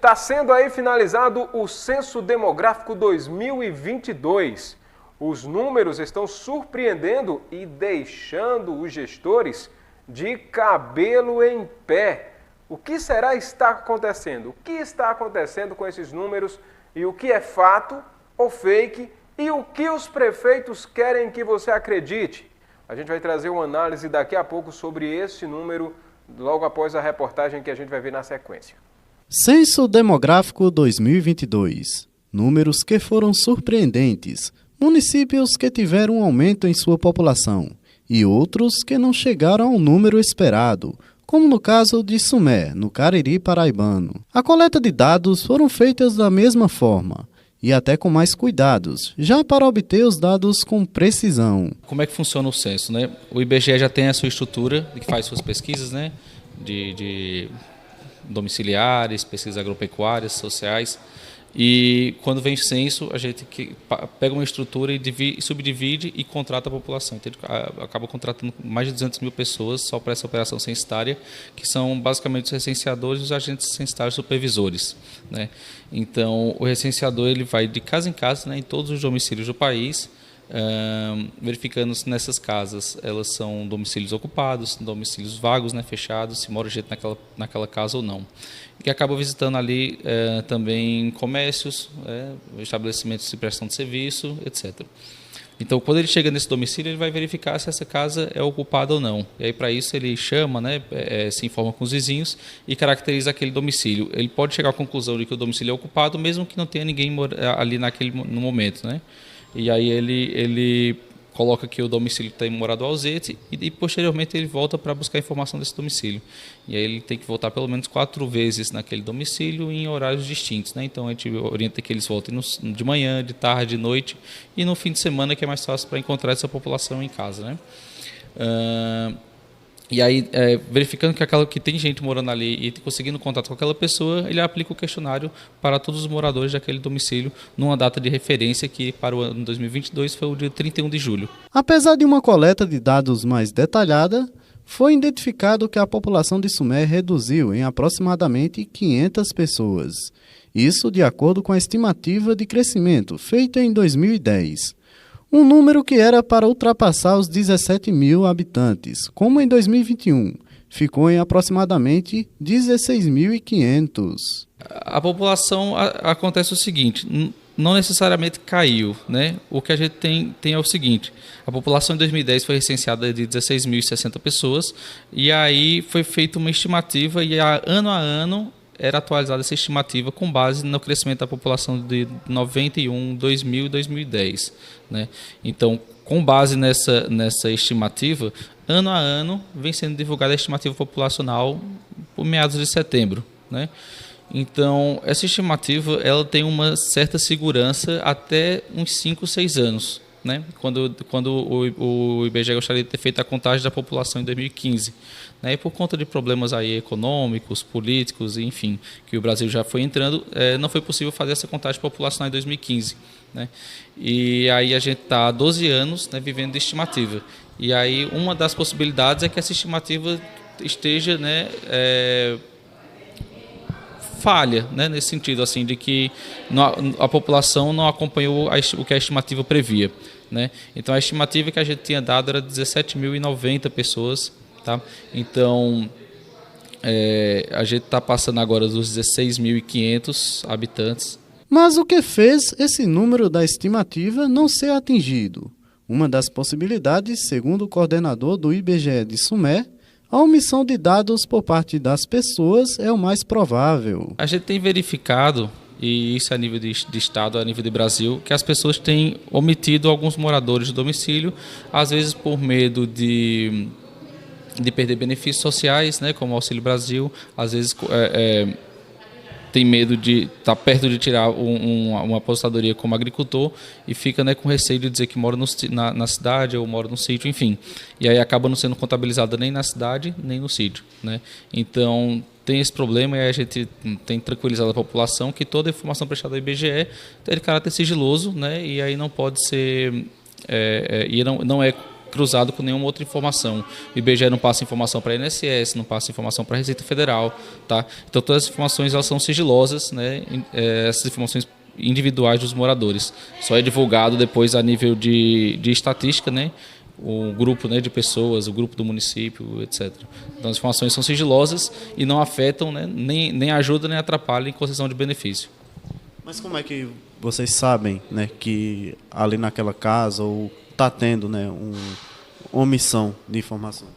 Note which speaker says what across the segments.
Speaker 1: está sendo aí finalizado o Censo Demográfico 2022. Os números estão surpreendendo e deixando os gestores de cabelo em pé. O que será está acontecendo? O que está acontecendo com esses números e o que é fato ou fake e o que os prefeitos querem que você acredite? A gente vai trazer uma análise daqui a pouco sobre esse número, logo após a reportagem que a gente vai ver na sequência.
Speaker 2: Censo Demográfico 2022. Números que foram surpreendentes. Municípios que tiveram um aumento em sua população e outros que não chegaram ao número esperado, como no caso de Sumé, no Cariri paraibano. A coleta de dados foram feitas da mesma forma e até com mais cuidados, já para obter os dados com precisão.
Speaker 3: Como é que funciona o censo, né? O IBGE já tem a sua estrutura, que faz suas pesquisas, né? de domiciliares, pesquisas agropecuárias, sociais. E quando vem censo, a gente pega uma estrutura e subdivide e contrata a população. Então, acaba contratando mais de 200 mil pessoas só para essa operação censitária, que são basicamente os recenseadores e os agentes censitários supervisores, né? Então, o recenseador ele vai de casa em casa, né, em todos os domicílios do país, verificando se nessas casas elas são domicílios ocupados, domicílios vagos, né, fechados, se mora gente naquela casa ou não. E acaba visitando ali também comércios, estabelecimentos de prestação de serviço, etc. Então, quando ele chega nesse domicílio, ele vai verificar se essa casa é ocupada ou não. E aí, para isso, ele chama, né, se informa com os vizinhos e caracteriza aquele domicílio. Ele pode chegar à conclusão de que o domicílio é ocupado, mesmo que não tenha ninguém ali no momento, né? E aí ele coloca que o domicílio tem morador ausente e posteriormente ele volta para buscar informação desse domicílio. E aí ele tem que voltar pelo menos 4 vezes naquele domicílio em horários distintos, né? Então a gente orienta que eles voltem de manhã, de tarde, de noite e no fim de semana, que é mais fácil para encontrar essa população em casa, né? E aí, verificando que tem gente morando ali e conseguindo contato com aquela pessoa, ele aplica o questionário para todos os moradores daquele domicílio numa data de referência que para o ano 2022 foi o dia 31 de julho.
Speaker 2: Apesar de uma coleta de dados mais detalhada, foi identificado que a população de Sumé reduziu em aproximadamente 500 pessoas. Isso de acordo com a estimativa de crescimento feita em 2010. Um número que era para ultrapassar os 17 mil habitantes, como em 2021, ficou em aproximadamente 16.500.
Speaker 3: A população acontece o seguinte, não necessariamente caiu, né? O que a gente tem é o seguinte, a população em 2010 foi recenseada de 16.060 pessoas, e aí foi feita uma estimativa e ano a ano era atualizada essa estimativa com base no crescimento da população de 91, 2000 e 2010. Né? Então, com base nessa estimativa, ano a ano vem sendo divulgada a estimativa populacional por meados de setembro. Né? Então, essa estimativa ela tem uma certa segurança até uns 5, 6 anos. Né? Quando o IBGE gostaria de ter feito a contagem da população em 2015. Né? E por conta de problemas aí econômicos, políticos, enfim, que o Brasil já foi entrando, não foi possível fazer essa contagem populacional em 2015. Né? E aí a gente está há 12 anos, né, vivendo de estimativa. E aí uma das possibilidades é que essa estimativa esteja, né, falha, né, nesse sentido, assim, de que a população não acompanhou o que a estimativa previa. Né? Então, a estimativa que a gente tinha dado era 17.090 pessoas. Tá? Então, a gente está passando agora dos 16.500 habitantes.
Speaker 2: Mas o que fez esse número da estimativa não ser atingido? Uma das possibilidades, segundo o coordenador do IBGE de Sumé, a omissão de dados por parte das pessoas é o mais provável.
Speaker 3: A gente tem verificado, e isso a nível de Estado, a nível de Brasil, que as pessoas têm omitido alguns moradores do domicílio, às vezes por medo de perder benefícios sociais, né, como o Auxílio Brasil, às vezes tem medo de estar perto de tirar uma aposentadoria como agricultor e fica, né, com receio de dizer que mora na cidade ou mora no sítio, enfim. E aí acaba não sendo contabilizada nem na cidade, nem no sítio. Né? Então, tem esse problema e a gente tem tranquilizado a população que toda a informação prestada ao IBGE tem de caráter sigiloso, né? E aí não pode ser... não é cruzado com nenhuma outra informação. O IBGE não passa informação para a INSS, não passa informação para a Receita Federal, tá? Então todas as informações elas são sigilosas, né? Essas informações individuais dos moradores. Só é divulgado depois a nível de estatística, né? O grupo, né, de pessoas, o grupo do município, etc. Então as informações são sigilosas e não afetam, né, nem ajudam nem atrapalham em concessão de benefício.
Speaker 2: Mas como é que vocês sabem, né, que ali naquela casa ou está tendo, né, uma omissão de informação?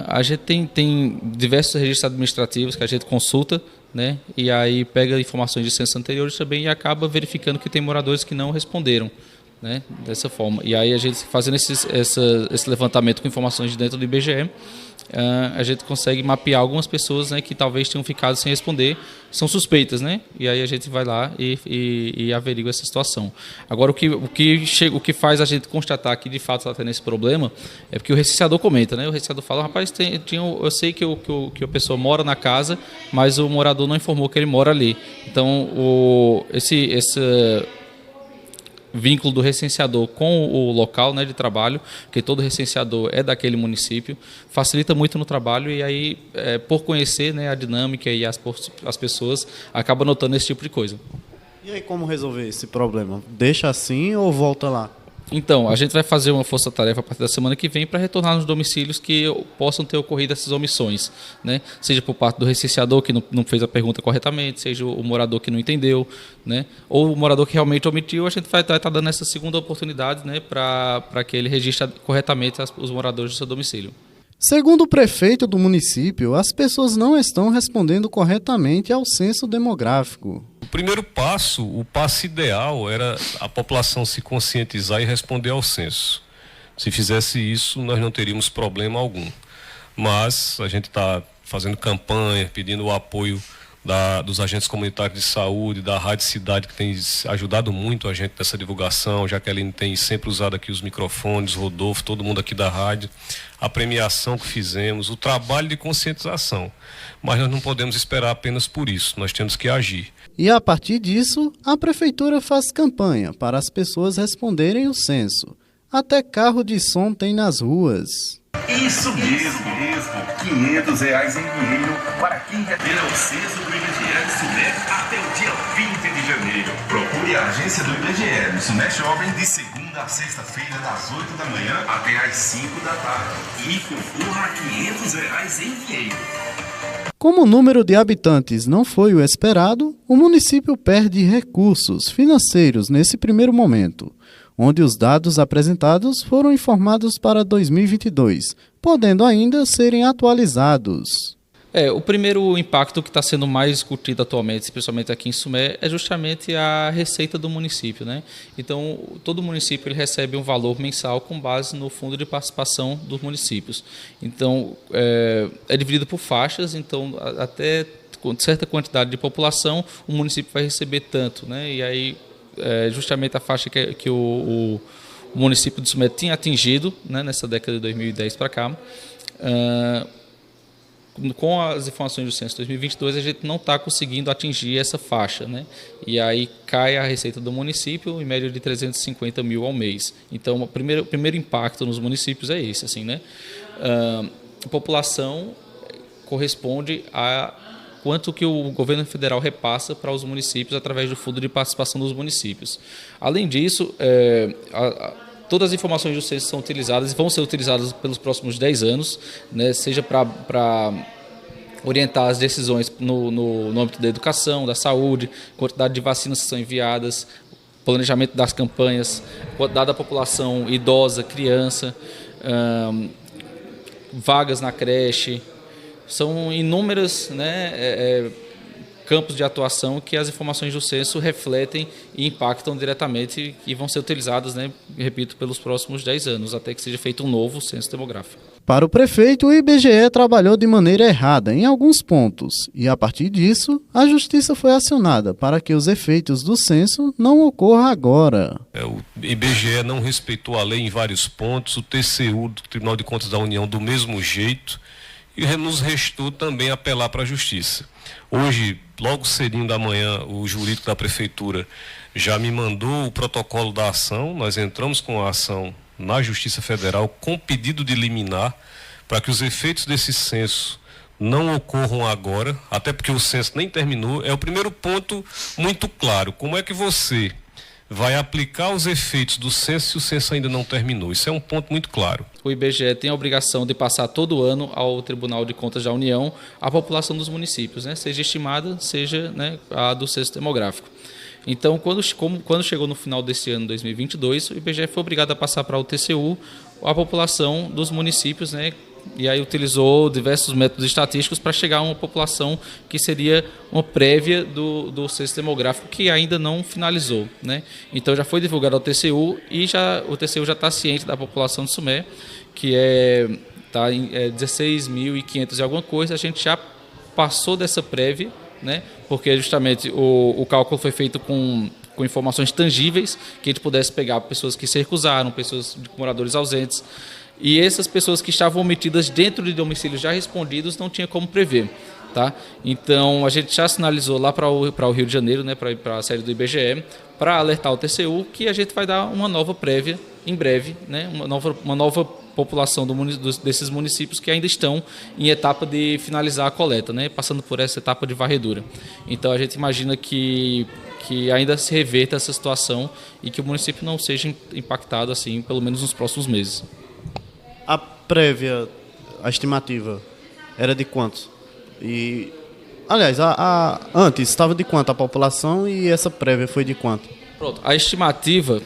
Speaker 3: A gente tem diversos registros administrativos que a gente consulta, né, e aí pega informações de censos anteriores também e acaba verificando que tem moradores que não responderam, né, dessa forma. E aí a gente fazendo esse levantamento com informações de dentro do IBGE, a gente consegue mapear algumas pessoas, né, que talvez tenham ficado sem responder, são suspeitas, né? E aí a gente vai lá e averigua essa situação. Agora, o que faz a gente constatar que de fato está tendo esse problema é porque o recenseador comenta, né? O recenseador fala, rapaz, eu sei que a pessoa mora na casa, mas o morador não informou que ele mora ali. Então, esse vínculo do recenseador com o local, né, de trabalho, porque todo recenseador é daquele município, facilita muito no trabalho e aí, por conhecer, né, a dinâmica e as pessoas, acaba notando esse tipo de coisa.
Speaker 2: E aí como resolver esse problema? Deixa assim ou volta lá?
Speaker 3: Então, a gente vai fazer uma força-tarefa a partir da semana que vem para retornar nos domicílios que possam ter ocorrido essas omissões, né? Seja por parte do recenseador que não fez a pergunta corretamente, seja o morador que não entendeu, né? Ou o morador que realmente omitiu, a gente vai estar dando essa segunda oportunidade, né, para que ele registre corretamente os moradores do seu domicílio.
Speaker 2: Segundo o prefeito do município, as pessoas não estão respondendo corretamente ao censo demográfico.
Speaker 4: O primeiro passo, o passo ideal, era a população se conscientizar e responder ao censo. Se fizesse isso, nós não teríamos problema algum. Mas a gente está fazendo campanha, pedindo o apoio dos agentes comunitários de saúde, da Rádio Cidade, que tem ajudado muito a gente nessa divulgação. Jaqueline tem sempre usado aqui os microfones, Rodolfo, todo mundo aqui da rádio, a premiação que fizemos, o trabalho de conscientização. Mas nós não podemos esperar apenas por isso, nós temos que agir.
Speaker 2: E a partir disso, a prefeitura faz campanha para as pessoas responderem o censo. Até carro de som tem nas ruas.
Speaker 5: Isso mesmo. R$500 em dinheiro para quem retira o censo do IBGE SUNET até o dia 20 de janeiro. Procure a agência do IBGE no SUNET Jovem de segunda a sexta-feira, das 8 da manhã até às 5 da tarde. E concorra a R$500 em dinheiro.
Speaker 2: Como o número de habitantes não foi o esperado, o município perde recursos financeiros nesse primeiro momento, onde os dados apresentados foram informados para 2022, podendo ainda serem atualizados.
Speaker 3: O primeiro impacto que está sendo mais discutido atualmente, especialmente aqui em Sumé, é justamente a receita do município, né? Então, todo município ele recebe um valor mensal com base no fundo de participação dos municípios. Então, é dividido por faixas, então até com certa quantidade de população, o município vai receber tanto, né? E aí, justamente a faixa que o município de Sumé tinha atingido, né, nessa década de 2010 para cá, com as informações do censo 2022, a gente não está conseguindo atingir essa faixa, né? E aí cai a receita do município em média de 350 mil ao mês. Então, o primeiro impacto nos municípios é esse, assim, né? A população corresponde a quanto que o governo federal repassa para os municípios através do fundo de participação dos municípios. Além disso, todas as informações do censo são utilizadas e vão ser utilizadas pelos próximos 10 anos, né, seja para orientar as decisões no âmbito da educação, da saúde, quantidade de vacinas que são enviadas, planejamento das campanhas, quantidade da população idosa, criança, vagas na creche. São inúmeras, né, campos de atuação que as informações do censo refletem e impactam diretamente e vão ser utilizadas, né, repito, pelos próximos 10 anos, até que seja feito um novo censo demográfico.
Speaker 2: Para o prefeito, o IBGE trabalhou de maneira errada em alguns pontos e, a partir disso, a Justiça foi acionada para que os efeitos do censo não ocorram agora.
Speaker 4: O IBGE não respeitou a lei em vários pontos, o TCU, do Tribunal de Contas da União, do mesmo jeito, e nos restou também apelar para a Justiça. Hoje, logo cedinho da manhã, o jurídico da Prefeitura já me mandou o protocolo da ação, nós entramos com a ação na Justiça Federal com pedido de liminar para que os efeitos desse censo não ocorram agora, até porque o censo nem terminou. É o primeiro ponto muito claro. Como é que você vai aplicar os efeitos do censo se o censo ainda não terminou? Isso é um ponto muito claro.
Speaker 3: O IBGE tem a obrigação de passar todo ano ao Tribunal de Contas da União a população dos municípios, né? Seja estimada, seja, né, a do censo demográfico. Então, quando chegou no final desse ano, 2022, o IBGE foi obrigado a passar para o TCU a população dos municípios, né? E aí utilizou diversos métodos estatísticos para chegar a uma população que seria uma prévia do censo demográfico, que ainda não finalizou, né? Então já foi divulgado ao TCU e o TCU já está ciente da população de Sumé, que está em 16.500 e alguma coisa. A gente já passou dessa prévia, né? Porque justamente o cálculo foi feito com informações tangíveis, que a gente pudesse pegar pessoas que se recusaram, pessoas de moradores ausentes. E essas pessoas que estavam omitidas dentro de domicílios já respondidos não tinha como prever, tá? Então a gente já sinalizou lá para o Rio de Janeiro, né, para a sede do IBGE, para alertar o TCU que a gente vai dar uma nova prévia em breve, né, uma nova população desses municípios que ainda estão em etapa de finalizar a coleta, né, passando por essa etapa de varredura. Então a gente imagina que ainda se reverta essa situação e que o município não seja impactado assim, pelo menos nos próximos meses.
Speaker 2: A prévia, a estimativa, era de quantos? E, aliás, antes estava de quanto a população e essa prévia foi de quanto?
Speaker 3: Pronto, a estimativa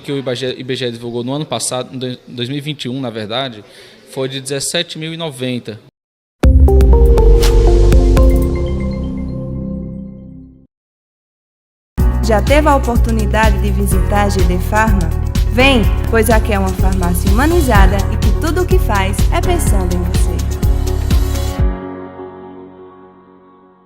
Speaker 3: que o IBGE divulgou no ano passado, em 2021, na verdade, foi de 17.090.
Speaker 6: Já teve a oportunidade de visitar a GD Farma? Vem, pois aqui é uma farmácia humanizada e que tudo o que faz é pensando em você.